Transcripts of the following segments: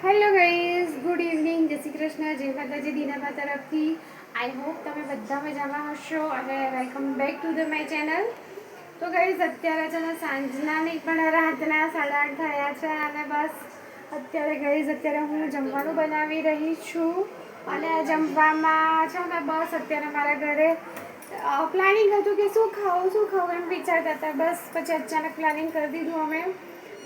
Hello guys, good evening, જય શ્રી કૃષ્ણ, જય માતાજી દીનાબા તરફથી. આઈ હોપ તમે બધા મજામાં હશો અને welcome back to the my channel. તો ગાઈઝ અત્યારે છે ને સાંજના નહીં પણ રાતના 8:30 થયા છે અને બસ અત્યારે હું જમવાનું બનાવી રહી છું. અને જમવામાં છે ને બસ અત્યારે મારા ઘરે પ્લાનિંગ હતું કે શું ખાવું એમ વિચારતા હતા. બસ પછી અચાનક પ્લાનિંગ કરી દીધું અમે.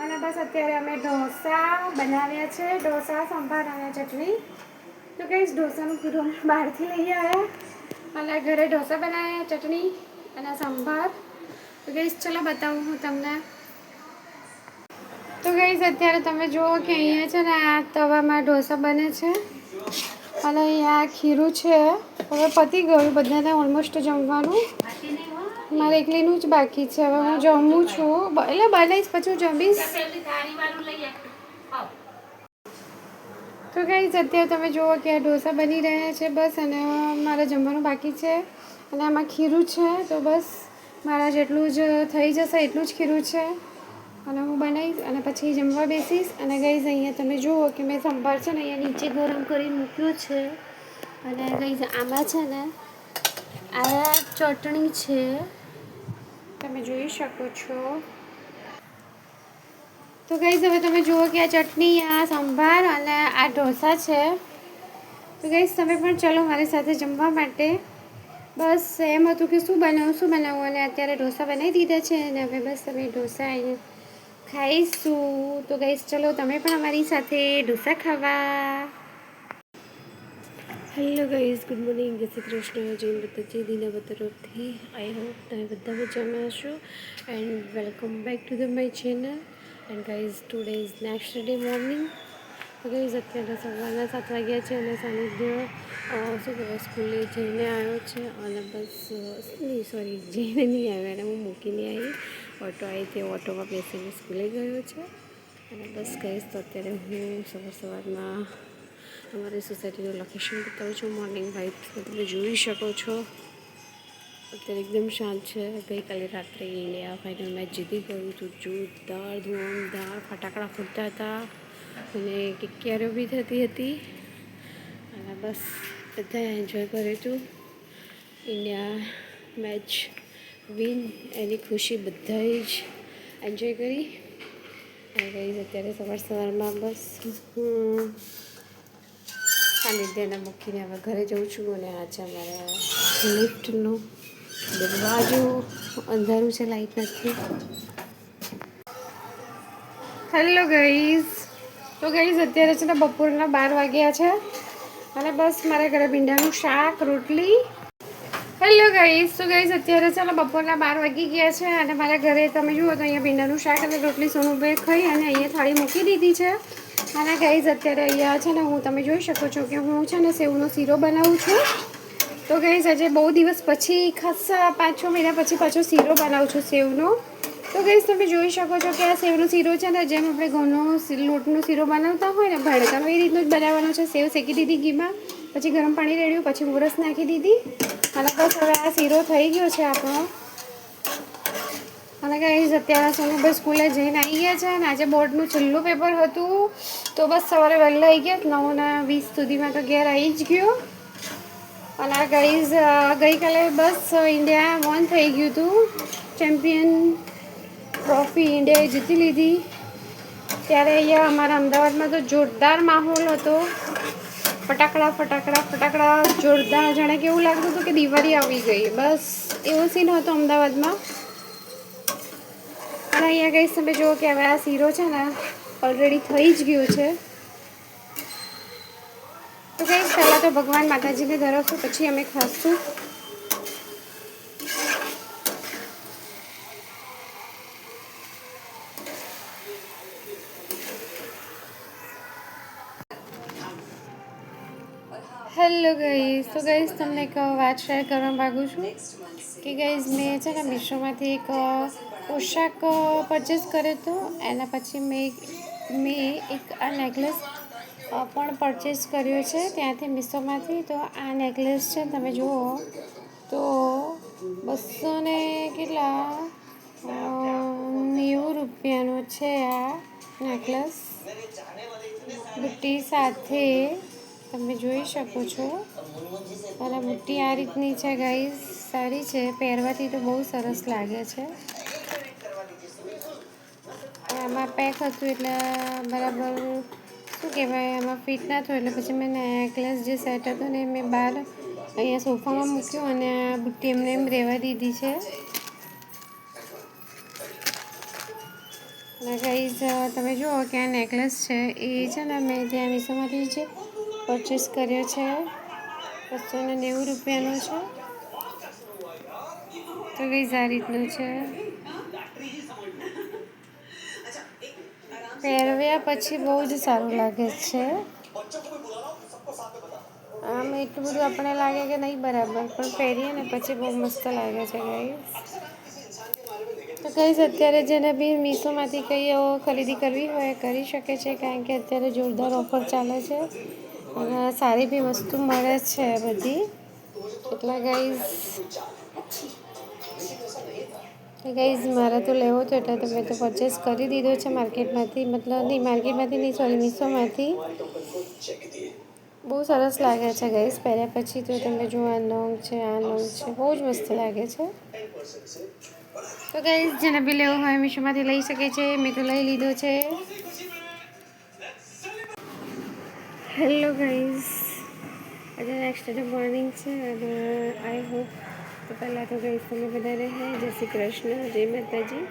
અને બસ અત્યારે અમે ઢોસા બનાવ્યા છે, ઢોસા સંભાર અને ચટણી. તો કઈશ ઢોસાનું પૂરું અમે બહારથી લઈ આવ્યા અને ઘરે ઢોસા બનાવ્યા, ચટણી અને સંભાર. તો કઈશ ચલો બતાવું હું તમને. તો કઈશ અત્યારે તમે જુઓ કે અહીંયા છે ને આ તવામાં ઢોસા બને છે અને અહીંયા ખીરું છે. હવે પતી ગયું બધાને ઓલમોસ્ટ જમવાનું. મારે એકલીનું જ બાકી છે. હવે હું જમું છું, એટલે બનાવીશ પછી હું જમીશ. તો ગાઈઝ અત્યારે તમે જુઓ કે આ ઢોસા બની રહ્યા છે બસ, અને મારે જમવાનું બાકી છે અને આમાં ખીરું છે. તો બસ મારા જેટલું જ થઈ જશે એટલું જ ખીરું છે અને હું બનાવીશ અને પછી જમવા બેસીશ. અને ગાઈઝ અહીંયા તમે જુઓ કે મેં સંભાર છે ને અહીંયા નીચે ગરમ કરીને મૂક્યો છે. અને ગાઈઝ આમાં છે ને આ ચટણી છે, તમે જોઈ શકો છો. તો ગાઈઝ હવે તમે જુઓ કે આ ચટણી, આ સંભાર અને આ ઢોસા છે. તો ગાઈઝ તમે પણ ચલો મારી સાથે જમવા માટે. બસ એમ હતું કે શું બનાવું અને અત્યારે ઢોસા બનાવી દીધા છે અને હવે બસ તમે ઢોસા અહીંયા ખાઈશું. તો ગાઈઝ ચલો તમે પણ અમારી સાથે ઢોસા ખાવા. હેલો ગાઈઝ, ગુડ મોર્નિંગ, જય શ્રી કૃષ્ણ, જય માતાજી દીનાબા તરફથી. આઈ હોપ તમે બધા મજામાં હશો and welcome back to the my channel. And guys today is next day morning. તો ગાઈઝ અત્યારે સવારના 7 વાગ્યા છે અને સાનિધ્ય શું કહેવાય સ્કૂલે જઈને આવ્યો છે અને બસ જઈને નહીં આવ્યો અને હું મૂકીને આવી. ઓટો આવી તે ઓટોમાં બેસીને સ્કૂલે ગયો છે. અને બસ ગાઈઝ તો અત્યારે હું સવારમાં અમારી સોસાયટીનું લોકેશન બતાવું છું. મોર્નિંગ વાઇબ તમે જોઈ શકો છો. અત્યારે એકદમ શાંત છે. ગઈકાલે રાત્રે ઇન્ડિયા ફાઇનલ મેચ જીતી ગયું હતું. જોરદાર ધૂમધાર ફટાકડા ફૂટતા હતા અને કિક્યારો બી થતી હતી અને બસ બધાએ એન્જોય કર્યું હતું. ઇન્ડિયા મેચ વિન એની ખુશી બધાએ જ એન્જોય કરી. અને ગઈ અત્યારે સવારમાં બસ સાનિધ્યને મૂકીને હવે ઘરે જઉં છું. અને આ છે અમારા લિફ્ટનો દરવાજો, અંધારું છે, લાઈટ નથી. હેલો ગાઈઝ, તો ગાઈઝ અત્યારે છે ને બપોરના 12 વાગ્યા છે અને બસ મારા ઘરે ભીંડાનું શાક, રોટલી. હેલો ગાઈઝ, તો ગાઈઝ અત્યારે છે ને બપોરના 12 વાગી ગયા છે અને મારા ઘરે તમે જુઓ તો અહીંયા ભીંડાનું શાક અને રોટલી સોનુભાઈ ખાઈ અને અહીંયા થાળી મૂકી દીધી છે. અને ગાઈઝ અત્યારે અહીંયા છે ને તમે જોઈ શકો છો કે હું છે ને સેવનો શીરો બનાવું છું. તો ગાઈઝ આજે બહુ દિવસ પછી, ખાસા 5-6 મહિના પછી પાછો શીરો બનાવું છું સેવનો. તો ગાઈઝ તમે જોઈ શકો છો કે આ સેવનો શીરો છે ને જેમ આપણે ઘઉંનો લોટનો શીરો બનાવતા હોય ને ભડકાનો, એ રીતનું જ બનાવવાનો છે. સેવ શેકી દીધી ઘીમાં, પછી ગરમ પાણી રેડ્યું, પછી મોરસ નાખી દીધી અને બસ હવે આ શીરો થઈ ગયો છે આપણો. અને ગાઈઝ અત્યારે સોનુભાઈ સ્કૂલે જઈને આવી ગયા છે અને આજે બોર્ડનું છેલ્લું પેપર હતું. તો બસ સવારે વહેલા આવી ગયા, 9:20 સુધીમાં તો ઘેર આવી જ ગયો. અને આ ગાઈઝ ગઈકાલે બસ ઇન્ડિયા વન થઈ ગયું હતું. ચેમ્પિયન ટ્રોફી ઇન્ડિયાએ જીતી લીધી. ત્યારે અહીંયા અમારા અમદાવાદમાં તો જોરદાર માહોલ હતો. ફટાકડા જોરદાર, જાણે કે એવું લાગતું હતું કે દિવાળી આવી ગઈ. બસ એવો સીન હતો અમદાવાદમાં. અને અહીંયા ગઈ તમે જુઓ કે હવે આ શીરો છે ને ઓલરેડી થઈ જ ગયો છે. તો કંઈ પહેલાં તો ભગવાન માતાજીને ધરાવશું, પછી અમે ખાશું. હેલો ગાઈઝ, તો ગાઈઝ તમને એક વાત શેર કરવા માગું છું કે ગાઈઝ મેં છે ને મીશોમાંથી એક પોશાક પરચેસ કર્યો હતો. એના પછી મેં એક આ નેકલેસ પણ પરચેસ કર્યો છે ત્યાંથી મીશોમાંથી. તો આ નેકલેસ છે તમે જુઓ તો 290 રૂપિયાનો છે આ નેકલેસ. બુટ્ટી સાથે તમે જોઈ શકો છો. અને બુટ્ટી આ રીતની છે ગાઈઝ, સારી છે, પહેરવાથી તો બહુ સરસ લાગે છે. આમાં પેક હતું એટલે બરાબર શું કહેવાય, આમાં ફિટ ના થયું એટલે પછી મેં નેકલેસ જે સેટ હતો ને મેં બહાર અહીંયા સોફામાં મૂક્યું અને આ બુટ્ટી એમને એમ રહેવા દીધી છે. અને ગાઈઝ તમે જુઓ કે આ નેકલેસ છે એ છે ને મેં ત્યાં મીશોમાંથી જ પરચેસ કર્યો છે. 290 રૂપિયાનો છે. તો ગાઈઝ આ રીતનું છે. પહેરવ્યા પછી બહુ જ સારું લાગે છે. આમ એટલું બધું આપણે લાગે કે નહીં બરાબર, પણ પહેરીએ ને પછી બહુ મસ્ત લાગે છે ગાઈઝ. તો ગાઈઝ અત્યારે જેને બી મીશોમાંથી કંઈ ખરીદી કરવી હોય કરી શકે છે, કારણ કે અત્યારે જોરદાર ઓફર ચાલે છે અને સારી બી વસ્તુ મળે છે બધી. એટલે ગાઈઝ મારે તો લેવો હતો એટલે તો મેં તો પરચેસ કરી દીધો છે માર્કેટમાંથી, મતલબ નહીં માર્કેટમાંથી નહીં, સોરી મીશોમાંથી. બહુ સરસ લાગે છે ગાઈઝ પહેર્યા પછી. તો તમે જો આ લોંગ છે, આ લોંગ છે, બહુ જ મસ્ત લાગે છે. તો ગાઈઝ જેને બી લેવો હોય મીશોમાંથી લઈ શકે છે. મેં તો લઈ લીધો છે. હેલો ગાઈઝ, આજે નેક્સ્ટ ડે મોર્નિંગ છે અને આઈ હોપ તો પહેલાં તો ગાઈઝ તમે બધાને હે જય શ્રી કૃષ્ણ, જય માતાજી.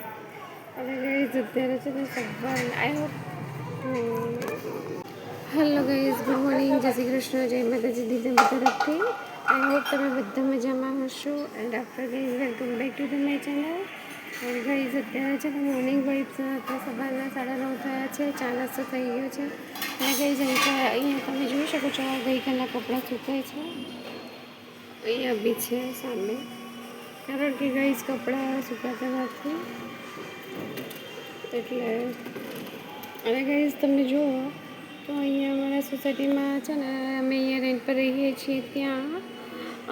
અને ગાઈઝ અત્યારે છે ને સવાર, I hope hello guys, good morning, જય શ્રી કૃષ્ણ, જય માતાજી દીદી તરફથી. આઈ હોપ તમે બધા મજામાં હશો. And after guys welcome back to the my channel. And guys અત્યારે છે ને મોર્નિંગ વાઇબ્સ સવારના 9:30 થયા છે, ચા નાસ્તો થઈ ગયો છે. અને ગાઈઝ અહીંયા તમે જોઈ શકો છો ગઈકાલના કપડાં સુકાય છે. અહીંયા બી છે સામે, કારણ કે ગાઈઝ કપડાં સુકાતા નથી એટલે. અને ગાઈઝ તમે જુઓ તો અહીંયા અમારા સોસાયટીમાં છે ને, અમે અહીંયા રેન્ટ પર રહીએ છીએ, ત્યાં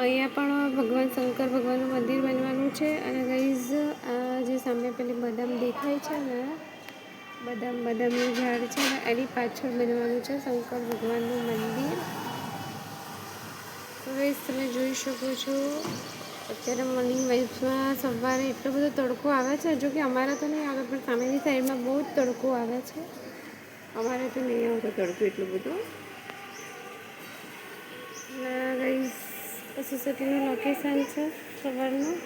અહીંયા પણ ભગવાન શંકર ભગવાનનું મંદિર બનવાનું છે. અને ગાઈઝ આ જે સામે પેલી બદામ દેખાય છે ને, બદામનું ઝાડ છે ને એની પાછળ બનવાનું છે શંકર ભગવાનનું મંદિર. તો ગાઈઝ તમે જોઈ શકો છો અત્યારે મોર્નિંગ વાઇબ્સમાં સવારે એટલો બધો તડકો આવે છે. જો કે અમારે તો નહીં આવે, પણ સામેની સાઈડમાં બહુ જ તડકો આવે છે. અમારે તો નહીં આવતો તડકો એટલું બધું. ગાઈઝ સોસાયટીનું લોકેશન છે સવારનું.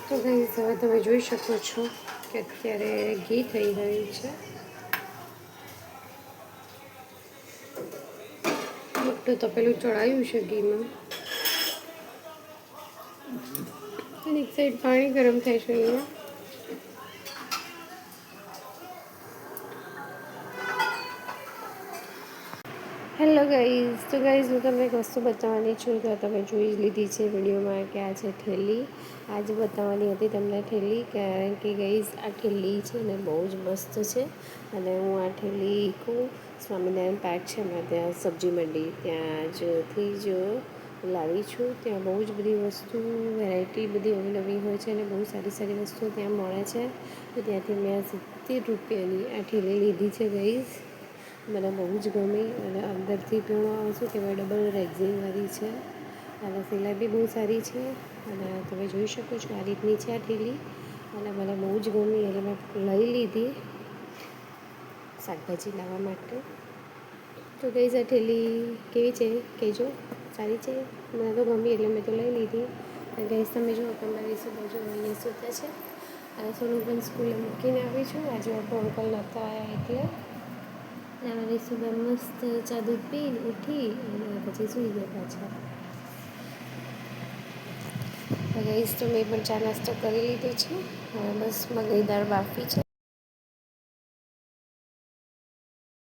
તો ગાઈઝ હવે તમે જોઈ શકો છો કે અત્યારે ઘી થઈ રહ્યું છે. મોટું તપેલું ચડાવ્યું છે ઘીમાં અને એક સાઈડ પાણી ગરમ થાય છે અહીંયા. હેલો ગાઈઝ, તો ગાઈઝ હું તમને એક વસ્તુ બતાવવાની છું. તો તમે જોઈ લીધી છે વિડીયોમાં કે આ છે ઠેલી. આજે બતાવવાની હતી તમને ઠેલી, કારણ કે ગાઈઝ આ ઠેલી છે ને બહુ જ મસ્ત છે. અને હું આ ઠેલી સ્વામિનારાયણ પાર્ક છે અમારે ત્યાં સબ્જી મંડી, ત્યાં જથી જ લાવી છું. ત્યાં બહુ જ બધી વસ્તુ વેરાયટી બધી અવનવી હોય છે અને બહુ સારી સારી વસ્તુઓ ત્યાં મળે છે. તો ત્યાંથી મેં 70 રૂપિયાની આ ઠેલી લીધી છે ગાઈઝ. મને બહુ જ ગમી. અને અંદરથી પણ શું કહેવાય, ડબલ રેક્ઝિનવાળી છે અને સિલાઈ બી બહુ સારી છે. અને તમે જોઈ શકો છો આ રીતની છે આ ઠેલી. અને મને બહુ જ ગમી એટલે મેં લઈ લીધી શાકભાજી લાવવા માટે. તો ગાઈઝ આ ઠેલી કેવી છે કહેજો, સારી છે? મને તો ગમી એટલે મેં તો લઈ લીધી. અને ગાઈઝ તમે જુઓ તમારી શું બાજુ અહીંયા સૂતા છે. અને સોનું પણ સ્કૂલે મૂકીને આવી છું. આજે આપણો અંકલ નહોતા આવ્યા એટલે. અમારી સુબહ મસ્ત ચા દૂધ પીને ઉઠી અને પછી સૂઈ ગયા પાછા. ગાઈઝ તો મેં પણ ચા નાસ્તો કરી લીધો છે. બસ મગની દાળ બાફી છે.